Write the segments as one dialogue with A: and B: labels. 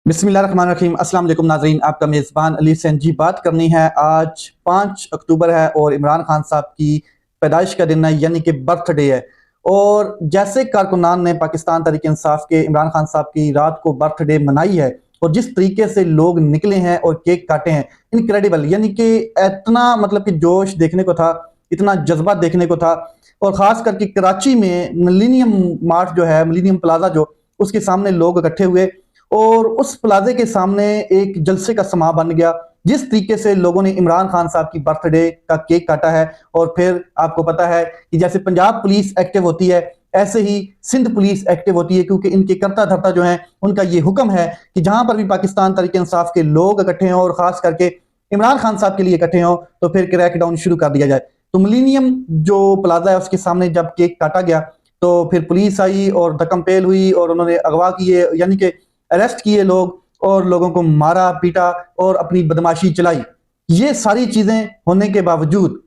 A: बिस्मिल्लाहिर्रहमानिर्रहीम। अस्सलाम वालेकुम नाज़रीन, आपका मेज़बान अली सेंजी बात करनी है। आज 5 अक्टूबर है और इमरान खान साहब की पैदाइश का दिन है, यानी कि बर्थडे है। और जैसे कारकुनान ने पाकिस्तान तहरीक इंसाफ के इमरान खान साहब की रात को बर्थडे मनाई है और जिस तरीके से लोग निकले हैं और केक काटे हैं, इनक्रेडिबल, यानी कि इतना मतलब कि जोश देखने को था, इतना जज्बा देखने को था। और ख़ास करके कराची में मिलीनियम मार्ट जो है, मिलीनियम प्लाजा जो, उसके सामने लोग इकट्ठे हुए और उस प्लाजे के सामने एक जलसे का समा बन गया। जिस तरीके से लोगों ने इमरान खान साहब की बर्थडे का केक काटा है, और फिर आपको पता है कि जैसे पंजाब पुलिस एक्टिव होती है, ऐसे ही सिंध पुलिस एक्टिव होती है, क्योंकि इनके करता धरता जो है उनका ये हुक्म है कि जहां पर भी पाकिस्तान तहरीक इंसाफ के लोग इकट्ठे हों और खास करके इमरान खान साहब के लिए इकट्ठे हों, तो फिर क्रैकडाउन शुरू कर दिया जाए। तो मिलीनियम जो प्लाजा है उसके सामने जब केक काटा गया तो फिर पुलिस आई और धक्कम-पेल हुई और उन्होंने अगवा किए, यानी कि अरेस्ट किए लोग, और लोगों को मारा पीटा और अपनी बदमाशी चलाई। ये सारी चीजें होने के बावजूद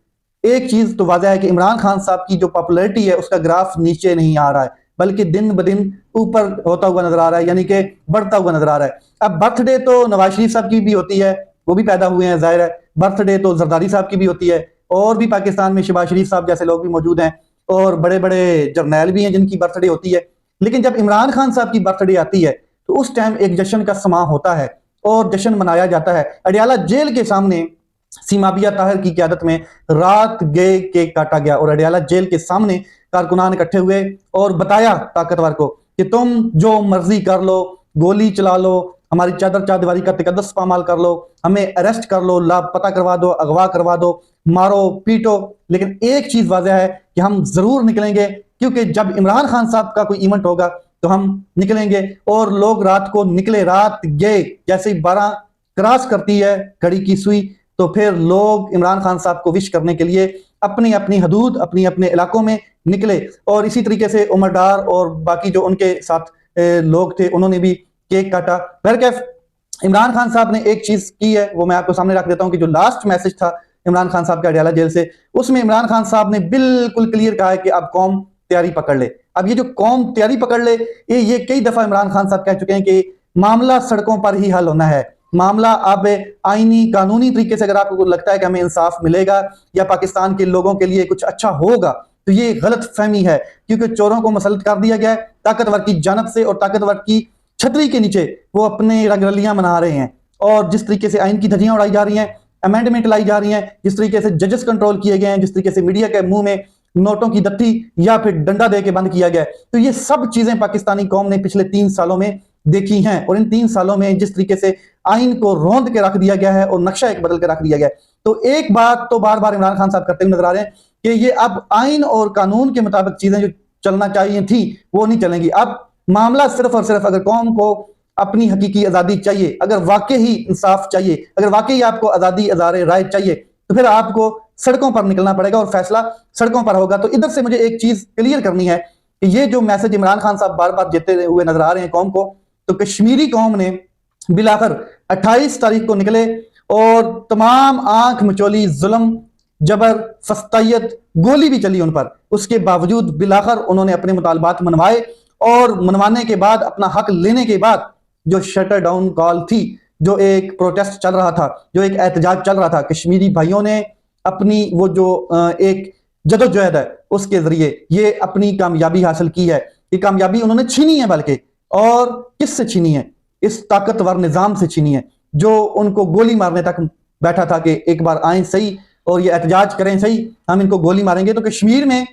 A: एक चीज तो वाज़ह है कि इमरान खान साहब की जो पॉपुलैरिटी है उसका ग्राफ नीचे नहीं आ रहा है, बल्कि दिन ब दिन ऊपर होता हुआ नजर आ रहा है, यानी कि बढ़ता हुआ नजर आ रहा है। अब बर्थडे तो नवाज शरीफ साहब की भी होती है, वो भी पैदा हुए हैं, जाहिर है। बर्थडे तो जरदारी साहब की भी होती है, और भी पाकिस्तान में शहबाज शरीफ साहब जैसे लोग भी मौजूद हैं, और बड़े बड़े जर्नैल भी हैं जिनकी बर्थडे होती है। लेकिन जब इमरान खान साहब की बर्थडे आती है तो उस टाइम एक जश्न का समा होता है और जश्न मनाया जाता है। अडियाला जेल के सामने सीमाबिया ताहिर की क़यादत में रात गए केक काटा गया और अडियाला जेल के सामने कारकुनान इकट्ठे हुए और बताया ताकतवर को कि तुम जो मर्जी कर लो, गोली चला लो, हमारी चादर चारदीवारी का तकद्दस पामाल कर लो, हमें अरेस्ट कर लो, लापता करवा दो, अगवा करवा दो, मारो पीटो, लेकिन एक चीज वाज़ह है कि हम जरूर निकलेंगे, क्योंकि जब इमरान खान साहब का कोई इवेंट होगा तो हम निकलेंगे। और लोग रात को निकले, रात गए, जैसे ही 12 क्रॉस करती है घड़ी की सुई, तो फिर लोग इमरान खान साहब को विश करने के लिए अपनी अपनी हदूद, अपनी अपने इलाकों में निकले। और इसी तरीके से उमर डार और बाकी जो उनके साथ लोग थे, उन्होंने भी केक काटा। बहरकैफ इमरान खान साहब ने एक चीज की है, वो मैं आपको सामने रख देता हूं कि जो लास्ट मैसेज था इमरान खान साहब के अडियाला जेल से, उसमें इमरान खान साहब ने बिल्कुल क्लियर कहा है कि अब कौम तैयारी पकड़ ले। अब ये जो कौम तैयारी पकड़ ले, ये कई दफा इमरान खान साहब कह चुके हैं कि मामला सड़कों पर ही हल होना है। मामला अब आईनी कानूनी तरीके से, अगर आपको लगता है कि हमें इंसाफ मिलेगा या पाकिस्तान के लोगों के लिए कुछ अच्छा होगा, तो ये गलत फहमी है, क्योंकि चोरों को मसलत कर दिया गया है ताकतवर की जानब से, और ताकतवर की छतरी के नीचे वो अपने रंगरलियां मना रहे हैं। और जिस तरीके से आइन की धज्जियां उड़ाई जा रही हैं, अमेंडमेंट लाई जा रही हैं, जिस तरीके से जजेस कंट्रोल किए गए हैं, जिस तरीके से मीडिया के मुंह में नोटों की दत्ती या फिर डंडा दे के बंद किया गया, तो ये सब चीजें पाकिस्तानी कौम ने पिछले 3 सालों में देखी हैं। और इन 3 सालों में जिस तरीके से आइन को रौंद के रख दिया गया है और नक्शा एक बदल के रख दिया गया है, तो एक बात तो बार बार इमरान खान साहब करते हुए नजर आ रहे हैं कि ये अब आइन और कानून के मुताबिक चीजें जो चलना चाहिए थी वो नहीं चलेंगी। अब मामला सिर्फ और सिर्फ, अगर कौम को अपनी हकीकी आजादी चाहिए, अगर वाकई ही इंसाफ चाहिए, अगर वाकई आपको आजादी अज़ार राय चाहिए, तो फिर आपको सड़कों पर निकलना पड़ेगा और फैसला सड़कों पर होगा। तो इधर से मुझे एक चीज क्लियर करनी है कि ये जो मैसेज इमरान खान साहब बार बार देते हुए नजर आ रहे हैं कौम को, तो कश्मीरी कौम ने बिलाखिर 28 तारीख को निकले और तमाम आंख मचोली जुल्म, जबर, फस्तायत, गोली भी चली उन पर, उसके बावजूद बिलाखिर उन्होंने अपने मुतालबात मनवाए। और मनवाने के बाद, अपना हक लेने के बाद, जो शटर डाउन कॉल थी, जो एक प्रोटेस्ट चल रहा था, जो एक एहतजाज चल रहा था, कश्मीरी भाइयों ने अपनी वो जो एक जदोजहद है उसके जरिए ये अपनी कामयाबी हासिल की है। ये कामयाबी उन्होंने छीनी है, बल्कि और किससे छीनी है? इस ताकतवर निजाम से छीनी है जो उनको गोली मारने तक बैठा था कि एक बार आए सही और ये एहतजाज करें सही, हम इनको गोली मारेंगे। तो कश्मीर में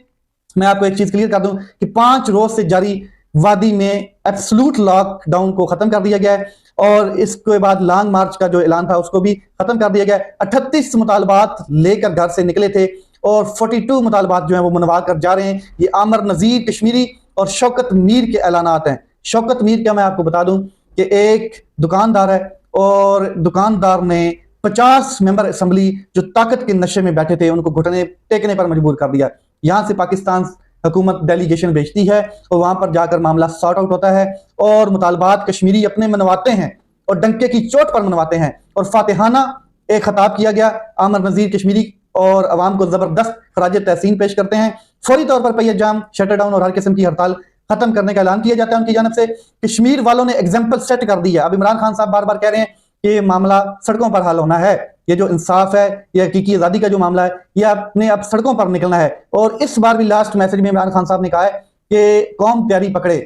A: मैं आपको एक चीज क्लियर कर दूं कि 5 रोज से जारी वादी में एब्सोल्यूट लॉकडाउन को खत्म कर दिया गया है, और इसके बाद लॉन्ग मार्च का जो ऐलान था उसको भी खत्म कर दिया गया है। 38 मुतालबात लेकर घर से निकले थे और 42 मुतालबात जो है वो मनवा कर जा रहे हैं। ये आमर नजीर कश्मीरी और शौकत मीर के ऐलानात हैं। शौकत मीर का मैं आपको बता दूं कि एक दुकानदार है और दुकानदार ने 50 मेंबर असम्बली जो ताकत के नशे में बैठे थे उनको घुटने टेकने पर मजबूर कर दिया। यहां से पाकिस्तान हुकूमत डेलीगेशन भेजती है और वहां पर जाकर मामला सॉर्ट आउट होता है और मुतालबात कश्मीरी अपने मनवाते हैं और डंके की चोट पर मनवाते हैं। और फातिहाना एक खिताब किया गया आमर नजीर कश्मीरी और अवाम को जबरदस्त खराज तहसीन पेश करते हैं। फौरी तौर पर पहिया जाम, शटर डाउन और हर किस्म की हड़ताल खत्म करने का ऐलान किया जाता है उनकी जानब से। कश्मीर वालों ने एग्जाम्पल सेट कर दी है। अब इमरान खान साहब बार बार कह रहे हैं कि ये मामला सड़कों पर हल होना है, ये जो इंसाफ है, ये हकीकी आजादी का जो मामला है, ये आपने अब सड़कों पर निकलना है। और इस बार भी लास्ट मैसेज में इमरान खान साहब ने कहा है कि कौम प्यारी पकड़े।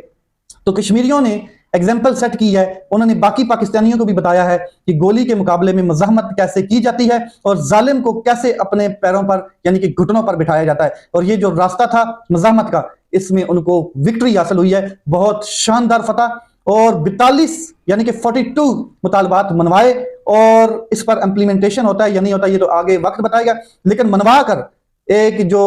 A: तो कश्मीरियों ने एग्जाम्पल सेट की है, उन्होंने बाकी पाकिस्तानियों को भी बताया है कि गोली के मुकाबले में मज़ाहमत कैसे की जाती है और जालिम को कैसे अपने पैरों पर यानी कि घुटनों पर बिठाया जाता है। और ये जो रास्ता था मज़ाहमत का, इसमें उनको विक्ट्री हासिल हुई है, बहुत शानदार फतह। और 42 यानी कि 42 मुतालबात मनवाए और इस पर इम्प्लीमेंटेशन होता है या नहीं होता ये तो आगे वक्त बताएगा, लेकिन मनवा कर एक जो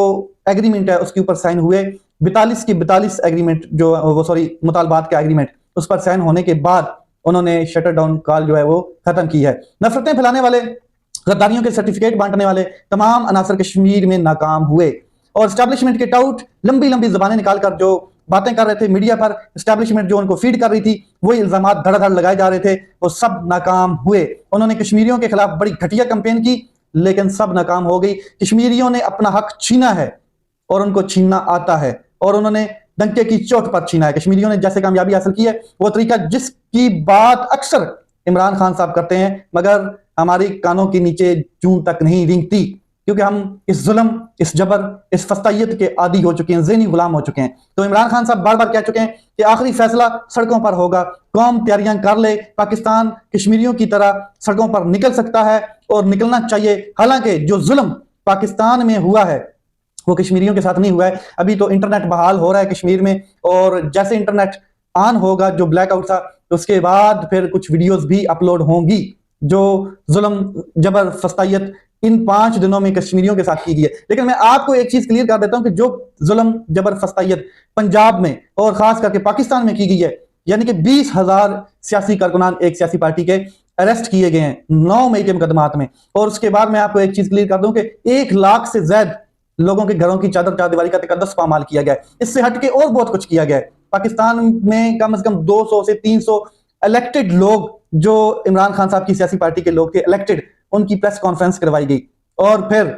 A: एग्रीमेंट है उसके ऊपर साइन हुए। 42 की 42 एग्रीमेंट जो वो सॉरी मुतालबात का एग्रीमेंट, उस पर साइन होने के बाद उन्होंने शटर डाउन कॉल जो है वो खत्म की है। नफरतें फैलाने वाले, गद्दारियों के सर्टिफिकेट बांटने वाले तमाम अनासर कश्मीर में नाकाम हुए और एस्टैब्लिशमेंट के टाउट लंबी लंबी जबानें निकालकर जो बातें कर रहे थे मीडिया पर, एस्टैब्लिशमेंट जो उनको फीड कर रही थी, वही इल्जाम धड़ाधड़ लगाए जा रहे थे, वो सब नाकाम हुए। उन्होंने कश्मीरियों के खिलाफ बड़ी घटिया कैंपेन की, लेकिन सब नाकाम हो गई। कश्मीरियों ने अपना हक छीना है और उनको छीनना आता है और उन्होंने डंके की चोट पर छीना है। कश्मीरियों ने जैसे कामयाबी हासिल की है, वो तरीका जिसकी बात अक्सर इमरान खान साहब करते हैं, मगर हमारी कानों के नीचे जूं तक नहीं रेंगती, क्योंकि हम इस जुल्म, इस जबर, इस फस्तायत के आदी हो चुके हैं, ज़हनी गुलाम हो चुके हैं। तो इमरान खान साहब बार बार कह चुके हैं कि आखिरी फैसला सड़कों पर होगा, कौम तैयारियां कर ले, पाकिस्तान कश्मीरियों की तरह सड़कों पर निकल सकता है और निकलना चाहिए। हालांकि जो जुल्म पाकिस्तान में हुआ है वो कश्मीरियों के साथ नहीं हुआ है। अभी तो इंटरनेट बहाल हो रहा है कश्मीर में, और जैसे इंटरनेट ऑन होगा, जो ब्लैकआउट था, तो उसके बाद फिर कुछ वीडियोस भी अपलोड होंगी जो जुल्म, जबर, फस्तायत इन 5 दिनों में कश्मीरियों के साथ की गई है। लेकिन मैं आपको एक चीज क्लियर कर देता हूं कि जो जुल्म, जबर, फस्तायत पंजाब में और खास करके पाकिस्तान में की गई है, यानी कि 20,000 सियासी कारकुनान एक सियासी पार्टी के अरेस्ट किए गए हैं 9 मई के मुकदमात में। और उसके बाद मैं आपको एक चीज क्लियर कर दूं कि 1 लाख से ज्यादा लोगों के घरों की चादर चारदीवारी का तकद्दुस पामाल किया गया है। इससे हटके और बहुत कुछ किया गया है। पाकिस्तान में कम से कम 200 से 300 इलेक्टेड लोग जो इमरान खान साहब की सियासी पार्टी के लोग थे इलेक्टेड, उनकी प्रेस कॉन्फ्रेंस करवाई गई। और फिर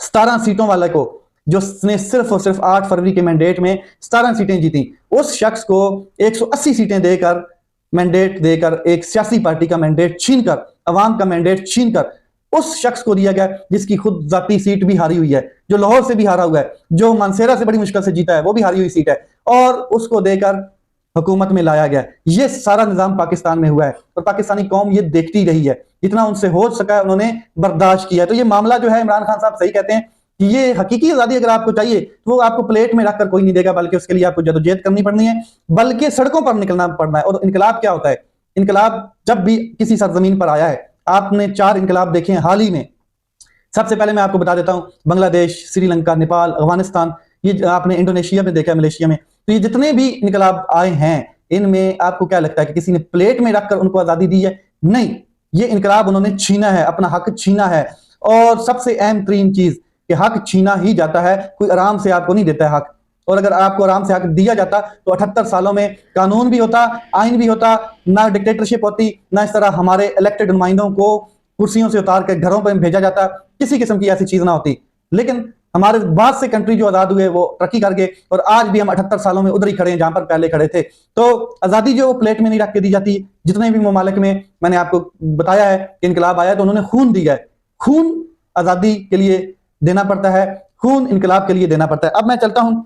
A: 17 सीटों वाले को, जो सिर्फ और सिर्फ 8 फरवरी के मैंडेट में 17 सीटें जीती, उस शख्स को 180 सीटें देकर, मैंडेट देकर, एक सियासी पार्टी का मैंडेट छीनकर, अवाम का मैंडेट छीनकर उस शख्स को दिया गया जिसकी खुद जाती सीट भी हारी हुई है, जो लाहौर से भी हारा हुआ है, जो मानसेरा से बड़ी मुश्किल से जीता है, वो भी हारी हुई सीट है, और उसको देकर हुकूमत में लाया गया। ये सारा निजाम पाकिस्तान में हुआ है और पाकिस्तानी कौम ये देखती रही है। जितना उनसे हो सका है उन्होंने बर्दाश्त किया है। तो ये मामला जो है, इमरान खान साहब सही कहते हैं कि ये हकीकी आजादी अगर आपको चाहिए तो वो आपको प्लेट में रखकर कोई नहीं देगा, बल्कि उसके लिए आपको जदोजहद करनी पड़नी है, बल्कि सड़कों पर निकलना पड़ना है। और इनकलाब क्या होता है? इनकलाब जब भी किसी सरजमीन पर आया है, आपने 4 इनकलाब देखे हैं हाल ही में। सबसे पहले मैं आपको बता देता हूं, बांग्लादेश, श्रीलंका, नेपाल, अफगानिस्तान, ये आपने इंडोनेशिया में देखा है, मलेशिया में। तो ये जितने भी इनकलाब आए हैं, इनमें आपको क्या लगता है कि किसी ने प्लेट में रखकर उनको आजादी दी है? नहीं, ये इनकलाब उन्होंने छीना है, अपना हक छीना है। और सबसे अहम तरीन चीज कि हक छीना ही जाता है, कोई आराम से आपको नहीं देता है हक। और अगर आपको आराम से हक दिया जाता तो 78 सालों में कानून भी होता, आइन भी होता, ना डिक्टेटरशिप होती, ना इस तरह हमारे इलेक्टेड नुमाइंदों को कुर्सियों से उतार कर घरों पर भेजा जाता, किसी किस्म की ऐसी चीज ना होती। लेकिन हमारे बाद से कंट्री जो आजाद हुए वो तरक्की कर गए और आज भी हम 78 सालों में उधर ही खड़े हैं जहां पर पहले खड़े थे। तो आजादी जो प्लेट में नहीं रख के दी जाती। जितने भी ममालिक में मैंने आपको बताया है कि इनकलाब आया तो उन्होंने खून दिया है। खून आजादी के लिए देना पड़ता है, खून इनकलाब के लिए देना पड़ता है। अब मैं चलता हूं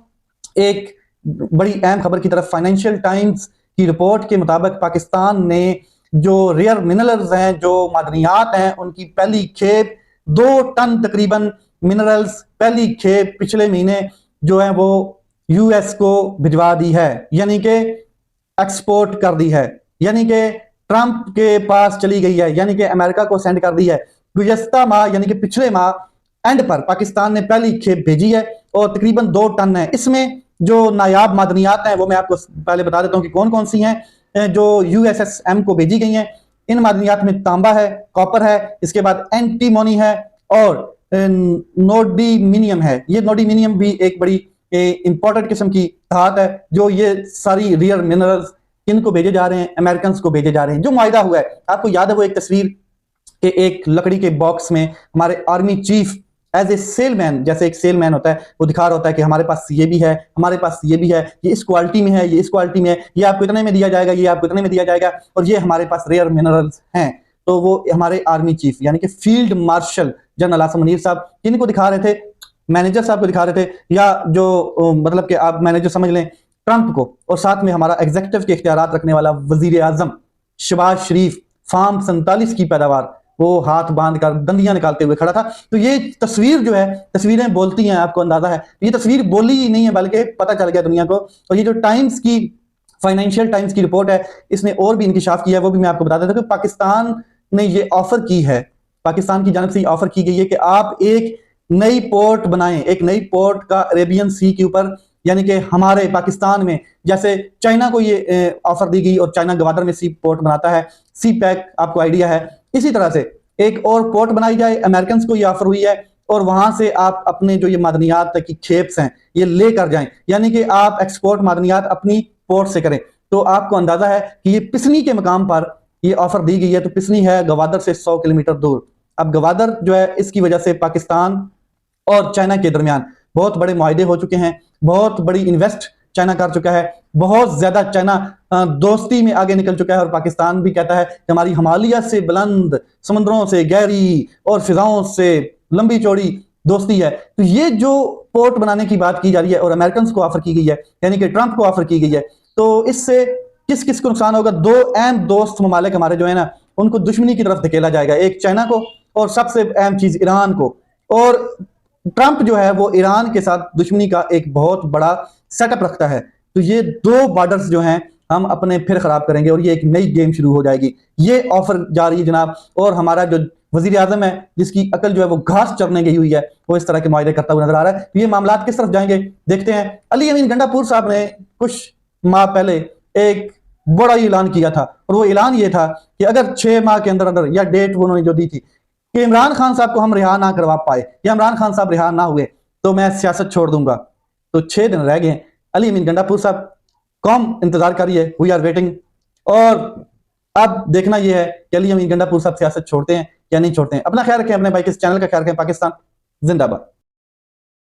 A: एक बड़ी अहम खबर की तरफ। फाइनेंशियल टाइम्स की रिपोर्ट के मुताबिक पाकिस्तान ने जो रेयर मिनरल्स हैं, जो मादनियात हैं, उनकी पहली खेप 2 टन तकरीबन मिनरल्स पहली खेप पिछले महीने जो है वो यूएस को भिजवा दी है, यानी कि एक्सपोर्ट कर दी है, यानी कि ट्रंप के पास चली गई है, यानी कि अमेरिका को सेंड कर दी है। गुज़श्ता माह यानी कि पिछले माह एंड पर पाकिस्तान ने पहली खेप भेजी है और तकरीबन 2 टन है। इसमें जो नायाब मादनियात हैं वो मैं आपको पहले बता देता हूं कि कौन कौन सी हैं जो यूएसएसएम को भेजी गई हैं। इन मादनियात में तांबा है, कॉपर है, इसके बाद एंटीमोनी है और नोडीमिनियम है। ये नोडीमिनियम भी एक बड़ी इंपॉर्टेंट किस्म की धात है। जो ये सारी रेयर मिनरल्स इनको भेजे जा रहे हैं, अमेरिकन को भेजे जा रहे हैं। जो मुआहिदा हुआ है, आपको याद है वो एक तस्वीर के एक लकड़ी के बॉक्स में हमारे army chief as a salesman, जैसे एक सेलमैन होता है, वो दिखा रहा होता है कि हमारे पास ये भी है, हमारे पास ये भी है, ये इस क्वालिटी में है, ये इस क्वालिटी में है, ये आपको इतने में दिया जाएगा, ये आपको इतने में दिया जाएगा, और ये हमारे पास रेयर मिनरल्स हैं। तो वो हमारे आर्मी चीफ यानी कि field marshal general Asim Munir साहब किनको दिखा रहे थे, मैनेजर साहब को दिखा रहे थे, या जो मतलब कि आप मैनेजर समझ लें ट्रंप को, और साथ में हमारा एग्जीक्यूटिव के इख्तियारात रखने वाला वजीर आजम शहबाज शरीफ फार्म 47 की पैदावार, वो हाथ बांध कर दंदियां निकालते हुए खड़ा था। तो ये तस्वीर जो है, तस्वीरें बोलती हैं, आपको अंदाजा है, ये तस्वीर बोली ही नहीं है बल्कि पता चल गया दुनिया को। और ये जो टाइम्स की, फाइनेंशियल टाइम्स की रिपोर्ट है, इसने और भी इंकिशाफ किया है, वो भी मैं आपको बता देता हूं कि पाकिस्तान ने ये ऑफर की है, पाकिस्तान की जानब से ऑफर की गई है कि आप एक नई पोर्ट बनाएं, एक नई पोर्ट का अरेबियन सी के ऊपर, यानी कि हमारे पाकिस्तान में, जैसे चाइना को ये ऑफर दी गई और चाइना गवादर में सी पोर्ट बनाता है, सी पैक आपको आइडिया है, इसी तरह से एक और पोर्ट बनाई जाए। अमेरिकन को ये ऑफर हुई है, और वहां से आप अपने जो ये मादनियात की खेप्स हैं ये लेकर जाएं, यानी कि आप एक्सपोर्ट मादनियात अपनी पोर्ट से करें। तो आपको अंदाजा है कि ये पिसनी के मकाम पर ये ऑफर दी गई है। तो पिसनी है गवादर से 100 किलोमीटर दूर। अब गवादर जो है, इसकी वजह से पाकिस्तान और चाइना के दरमियान बहुत बड़े मुआहदे हो चुके हैं, बहुत बड़ी इन्वेस्ट चाइना कर चुका है, बहुत ज्यादा चाइना दोस्ती में आगे निकल चुका है। और पाकिस्तान भी कहता है कि हमारी हिमालय से बुलंद, समुद्रों से गहरी और फिजाओं से लंबी चौड़ी दोस्ती है। तो ये जो पोर्ट बनाने की बात की जा रही है और अमेरिकन को ऑफर की गई है, यानी कि ट्रंप को ऑफर की गई है, तो इससे किस किस को नुकसान होगा? दो अहम दोस्त ममालिक हमारे जो है ना, उनको दुश्मनी की तरफ धकेला जाएगा, एक चाइना को और सबसे अहम चीज ईरान को। और ट्रंप जो है वो ईरान के साथ दुश्मनी का एक बहुत बड़ा सेटअप रखता है। तो ये दो बॉर्डर्स जो हैं हम अपने फिर खराब करेंगे और ये एक नई गेम शुरू हो जाएगी। ये ऑफर जा रही है जनाब। और हमारा जो वजीर आजम है, जिसकी अकल जो है वो घास चरने गई हुई है, वो इस तरह के मुआहदे करता हुआ नजर आ रहा है। तो ये मामला किस तरफ जाएंगे देखते हैं। अली अमीन गंडापुर साहब ने कुछ माह पहले एक बड़ा ऐलान किया था, और वो ऐलान ये था कि अगर 6 माह के अंदर अंदर, या डेट वो उन्होंने जो दी थी कि इमरान खान साहब को हम रिहा ना करवा पाए या इमरान खान साहब रिहा ना हुए तो मैं सियासत छोड़ दूंगा। तो 6 दिन रह गए। अली अमीन गंडापुर साहब, कौम इंतजार कर रही है, वी आर वेटिंग। और अब देखना यह है कि अली अमीन गंडापुर साहब सियासत छोड़ते हैं या नहीं छोड़ते हैं। अपना ख्याल रखें, अपने भाई के चैनल का ख्याल रखें। पाकिस्तान जिंदाबाद।